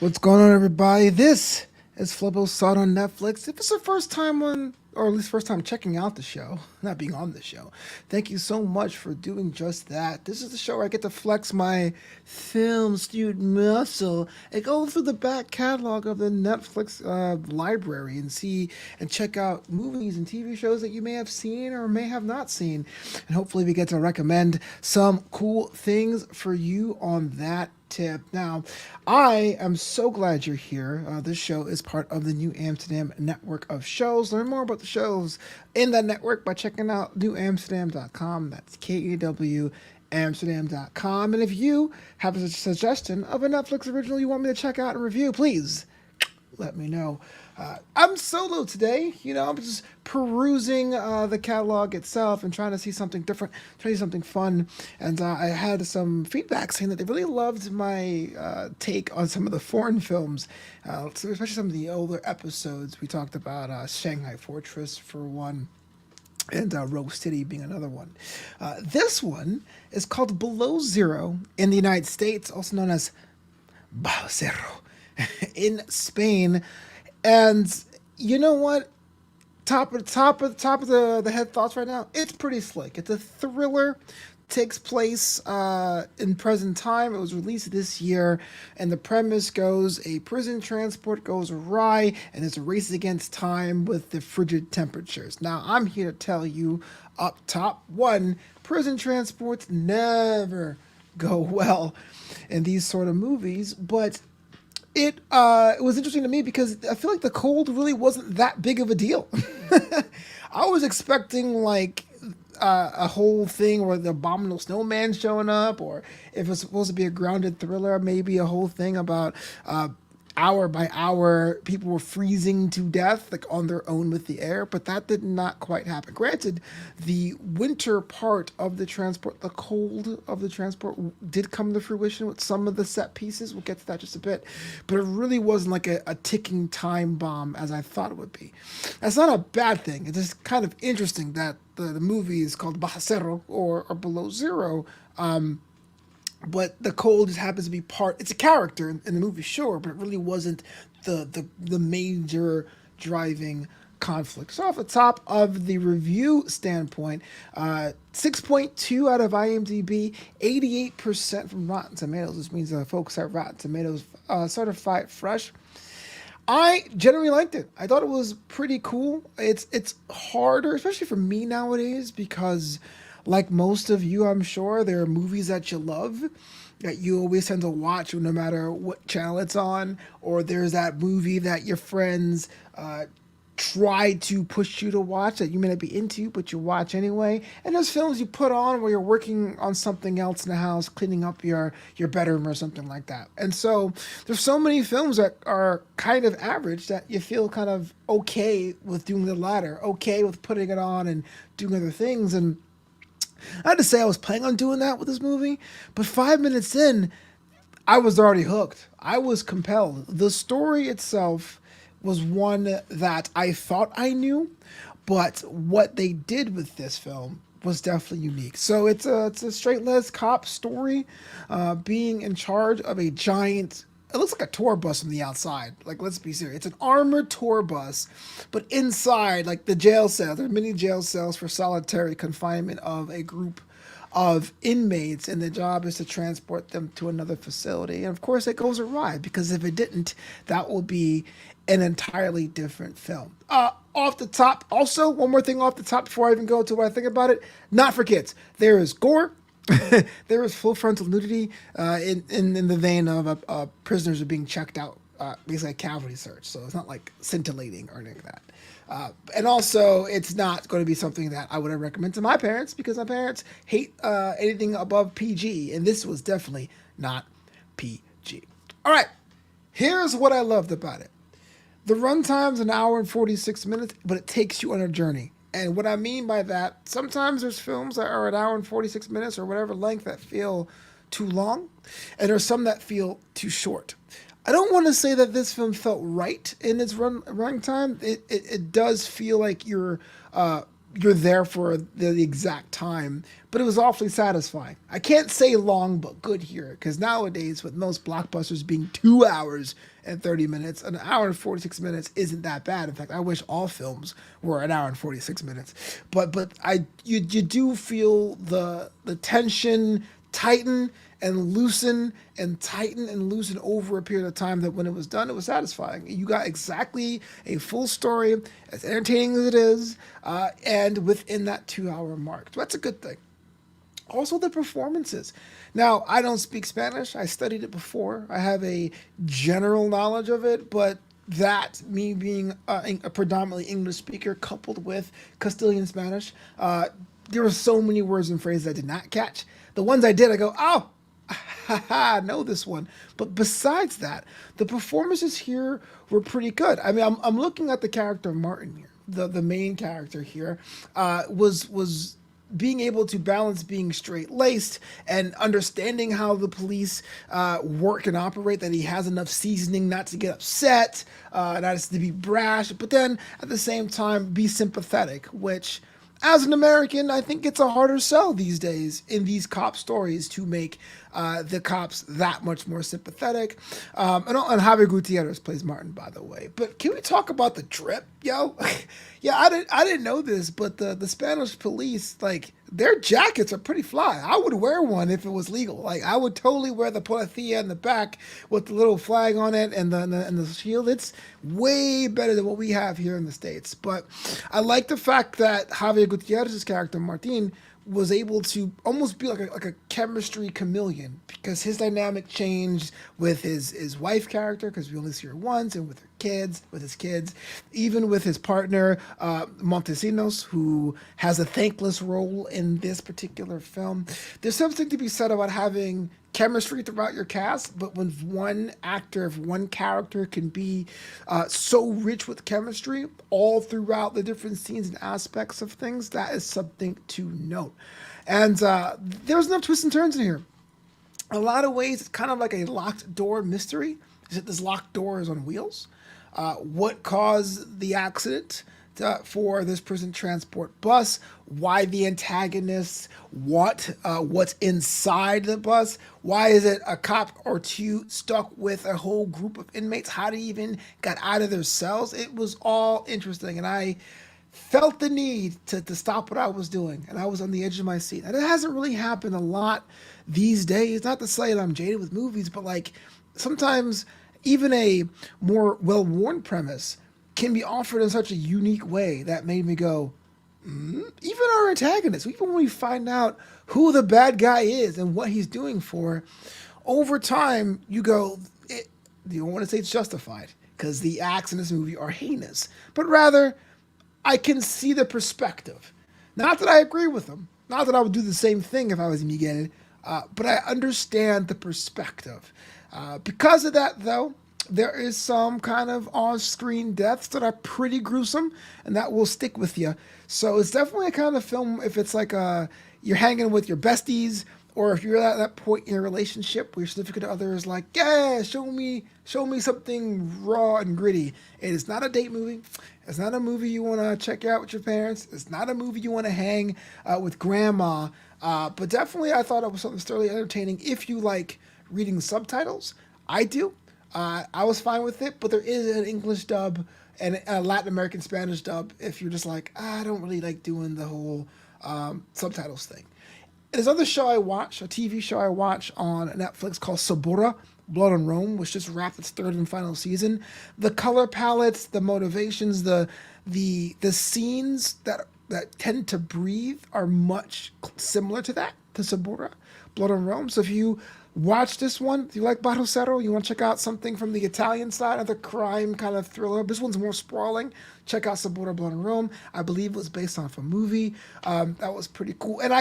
What's going on, everybody? This is Flobo saw it on Netflix. If it's the first time on, or at least first time checking out the show, not being on the show, thank you so much for doing just that. This is the show where I get to flex my film student muscle and go through the back catalog of the Netflix library and see and check out movies and TV shows that you may have seen or may have not seen. And hopefully, we get to recommend some cool things for you on that tip. Now, I am so glad you're here. This show is part of the New Amsterdam network of shows. Learn more about the shows in that network by checking out newamsterdam.com. That's KEW Amsterdam.com. And if you have a suggestion of a Netflix original you want me to check out and review, please let me know. I'm solo today. I'm just perusing the catalog itself and trying to see something different, trying to see something fun. And I had some feedback saying that they really loved my take on some of the foreign films, especially some of the older episodes. We talked about Shanghai Fortress for one, and Rose City being another one. This one is called Below Zero in the United States, also known as Bajocero in Spain. And you know what? Top of the head thoughts right now. It's pretty slick. It's a thriller. Takes place in present time. It was released this year, and the premise goes: a prison transport goes awry, and there's a race against time with the frigid temperatures. Now, I'm here to tell you up top: one, prison transports never go well in these sort of movies, but it was interesting to me because I feel like the cold really wasn't that big of a deal. I was expecting like a whole thing where the abominable snowman showing up, or if it's supposed to be a grounded thriller, maybe a whole thing about hour by hour people were freezing to death like on their own with the air, but that did not quite happen. Granted, the winter part of the transport, the cold of the transport, did come to fruition with some of the set pieces. We'll get to that just a bit, but it really wasn't like a ticking time bomb as I thought it would be. That's not a bad thing. It's just kind of interesting that the movie is called Bajocero, or Below Zero. But the cold just happens to be part. It's a character in the movie, sure, but it really wasn't the major driving conflict. So off the top of the review standpoint, 6.2 out of IMDb, 88% from Rotten Tomatoes. This means folks at Rotten Tomatoes certified fresh. I generally liked it. I thought it was pretty cool. It's harder, especially for me nowadays, because like most of you, I'm sure there are movies that you love that you always tend to watch no matter what channel it's on, or there's that movie that your friends try to push you to watch that you may not be into, but you watch anyway. And there's films you put on where you're working on something else in the house, cleaning up your bedroom or something like that. And so there's so many films that are kind of average that you feel kind of okay with doing the latter, okay with putting it on and doing other things. And I had to say I was planning on doing that with this movie, but 5 minutes in, I was already hooked. I was compelled. The story itself was one that I thought I knew, but what they did with this film was definitely unique. So it's a straight-laced cop story, being in charge of a giant. It looks like a tour bus from the outside. Like, let's be serious. It's an armored tour bus, but inside, like the jail cells, there are many jail cells for solitary confinement of a group of inmates, and the job is to transport them to another facility. And of course, it goes awry because if it didn't, that will be an entirely different film. Off the top, also, one more thing off the top before I even go to what I think about it. Not for kids. There is gore. There is full frontal nudity in the vein of prisoners are being checked out, basically a cavity search. So it's not like scintillating or anything like that. And also, it's not going to be something that I would recommend to my parents because my parents hate anything above PG, and this was definitely not PG. All right, here's what I loved about it. The runtime's an hour and 46 minutes, but it takes you on a journey. And what I mean by that, sometimes there's films that are an hour and 46 minutes or whatever length that feel too long, and there's some that feel too short. I don't want to say that this film felt right in its run time. It does feel like you're you're there for the exact time, but it was awfully satisfying. I can't say long but good here, because nowadays, with most blockbusters being 2 hours and 30 minutes, an hour and 46 minutes isn't that bad. In fact, I wish all films were an hour and 46 minutes. But you do feel the tension tighten and loosen and tighten and loosen over a period of time, that when it was done, it was satisfying. You got exactly a full story, as entertaining as it is, and within that 2 hour mark. So that's a good thing. Also, the performances. Now, I don't speak Spanish. I studied it before. I have a general knowledge of it, but that, me being a predominantly English speaker coupled with Castilian Spanish, there were so many words and phrases I did not catch. The ones I did, I go, oh, I know this one. But besides that, the performances here were pretty good. I mean, I'm looking at the character of Martin here. The main character here was being able to balance being straight laced and understanding how the police work and operate, that he has enough seasoning not to get upset, not to be brash, but then at the same time be sympathetic, which, as an American, I think it's a harder sell these days in these cop stories to make the cops that much more sympathetic. And Javier Gutierrez plays Martin, by the way. But can we talk about the drip, yo? Yeah, I didn't know this, but the Spanish police, like, their jackets are pretty fly. I would wear one if it was legal. Like, I would totally wear the policía in the back with the little flag on it and the shield. It's way better than what we have here in the States. But I like the fact that Javier Gutierrez's character, Martin, was able to almost be like a chemistry chameleon, because his dynamic changed with his wife character, because we only see her once, and with his kids, even with his partner Montesinos, who has a thankless role in this particular film. There's something to be said about having chemistry throughout your cast, but when one actor, if one character can be so rich with chemistry all throughout the different scenes and aspects of things, that is something to note. And there's enough twists and turns in here. In a lot of ways, it's kind of like a locked door mystery. Is it this locked door is on wheels? What caused the accident for this prison transport bus? Why the antagonists? What's inside the bus? Why is it a cop or two stuck with a whole group of inmates? How they even got out of their cells? It was all interesting, and I felt the need to stop what I was doing, and I was on the edge of my seat. And it hasn't really happened a lot these days. Not to say that I'm jaded with movies, but like sometimes even a more well-worn premise can be offered in such a unique way that made me go, even our antagonists, even when we find out who the bad guy is and what he's doing for, over time, you go, you don't want to say it's justified, because the acts in this movie are heinous, but rather, I can see the perspective. Not that I agree with them, not that I would do the same thing if I was Miguel, but I understand the perspective. Because of that, though, there is some kind of on-screen deaths that are pretty gruesome, and that will stick with you. So it's definitely a kind of film, if it's like you're hanging with your besties, or if you're at that point in your relationship where your significant other is like, yeah, show me something raw and gritty. It is not a date movie. It's not a movie you want to check out with your parents. It's not a movie you want to hang with grandma. But definitely I thought it was something thoroughly entertaining if you like reading subtitles. I do. I was fine with it, but there is an English dub and a Latin American Spanish dub if you're just like, I don't really like doing the whole subtitles thing. There's another show I watch, a TV show I watch on Netflix called Sabura, Blood on Rome, which just wrapped its third and final season. The color palettes, the motivations, the scenes that tend to breathe are much similar to that, to Sabura, Blood on Rome. So if you watch this one, if you like Bajocero, you want to check out something from the Italian side of the crime kind of thriller. This one's more sprawling. Check out Sabura, Blood on Rome. I believe it was based off a movie. That was pretty cool. And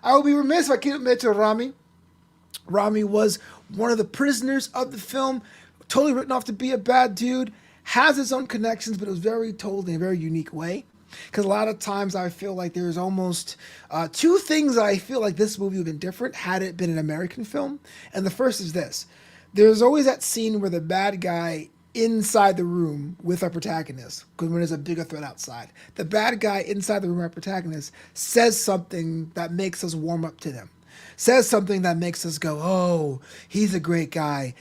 I would be remiss if I couldn't mention Rami. Rami was one of the prisoners of the film, totally written off to be a bad dude, has his own connections, but it was very told in a very unique way. Because a lot of times I feel like there's almost two things that I feel like this movie would have been different had it been an American film. And the first is this. There's always that scene where the bad guy inside the room with our protagonist because when there's a bigger threat outside. The bad guy inside the room with our protagonist says something that makes us warm up to them. Says something that makes us go, oh, he's a great guy.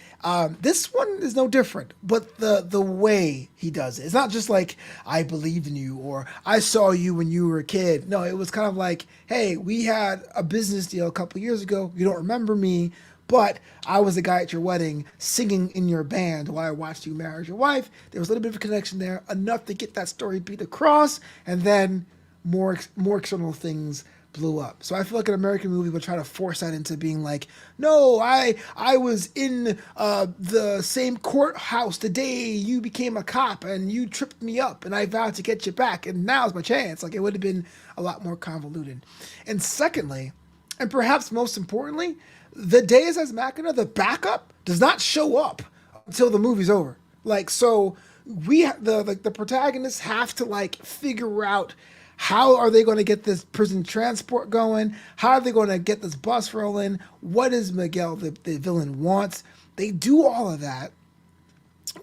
This one is no different, but the way he does it. It's not just like, I believed in you or I saw you when you were a kid. No, it was kind of like, hey, we had a business deal a couple years ago. You don't remember me, but I was the guy at your wedding singing in your band while I watched you marry your wife. There was a little bit of a connection there, enough to get that story beat across, and then more external things blew up. So I feel like an American movie would try to force that into being like, no, I was in the same courthouse the day you became a cop and you tripped me up and I vowed to get you back and now's my chance. Like it would have been a lot more convoluted. And secondly, and perhaps most importantly, the Deus Ex Machina, the backup, does not show up until the movie's over. Like, so the protagonists have to like figure out how are they going to get this prison transport going? How are they going to get this bus rolling? What does Miguel, the villain, wants? They do all of that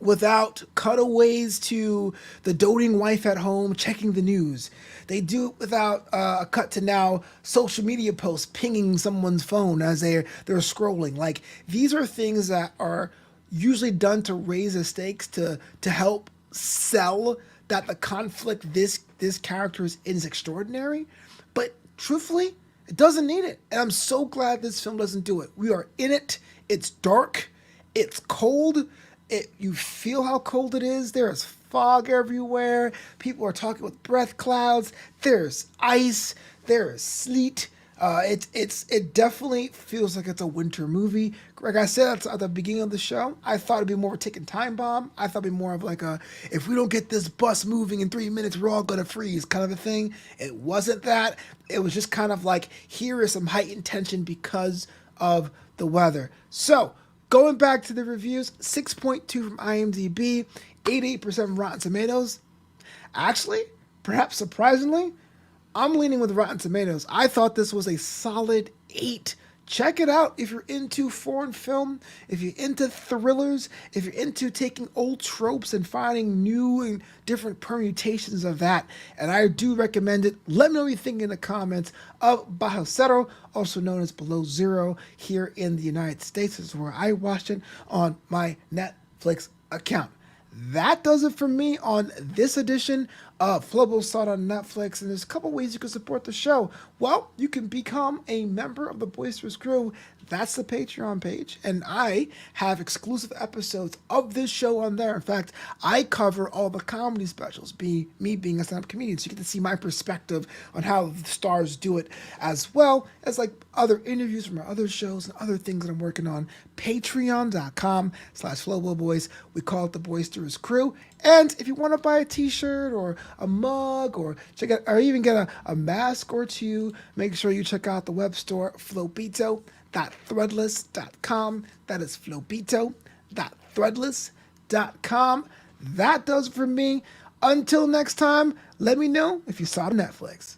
without cutaways to the doting wife at home checking the news. They do it without a cut to now social media posts pinging someone's phone as they're scrolling. Like, these are things that are usually done to raise the stakes to help sell that the conflict this character is in is extraordinary. But truthfully, it doesn't need it. And I'm so glad this film doesn't do it. We are in it. It's dark. It's cold. You feel how cold it is. There is fog everywhere. People are talking with breath clouds. There's ice. There is sleet. It definitely feels like it's a winter movie. Like I said at the beginning of the show, I thought it'd be more of a ticking time bomb. I thought it'd be more of like a, if we don't get this bus moving in 3 minutes, we're all gonna freeze kind of a thing. It wasn't that. It was just kind of like, here is some heightened tension because of the weather. So, going back to the reviews, 6.2 from IMDb, 88% from Rotten Tomatoes. Actually, perhaps surprisingly, I'm leaning with Rotten Tomatoes. I thought this was a solid 8. Check it out if you're into foreign film, if you're into thrillers, if you're into taking old tropes and finding new and different permutations of that. And I do recommend it. Let me know what you think in the comments of Bajocero, also known as Below Zero, here in the United States. This is where I watched it on my Netflix account. That does it for me on this edition of Flobo saw it on Netflix, and there's a couple ways you can support the show. Well, you can become a member of the Boisterous Crew. That's the Patreon page, and I have exclusive episodes of this show on there. In fact, I cover all the comedy specials, me being a stand-up comedian, so you get to see my perspective on how the stars do it, as well as like other interviews from our other shows and other things that I'm working on. Patreon.com/FloboBoys. We call it the Boisterous Crew. And if you want to buy a t-shirt or a mug or check out, or even get a mask or two, make sure you check out the web store, flobito.threadless.com. That is flobito.threadless.com. That does it for me. Until next time, let me know if you saw Netflix.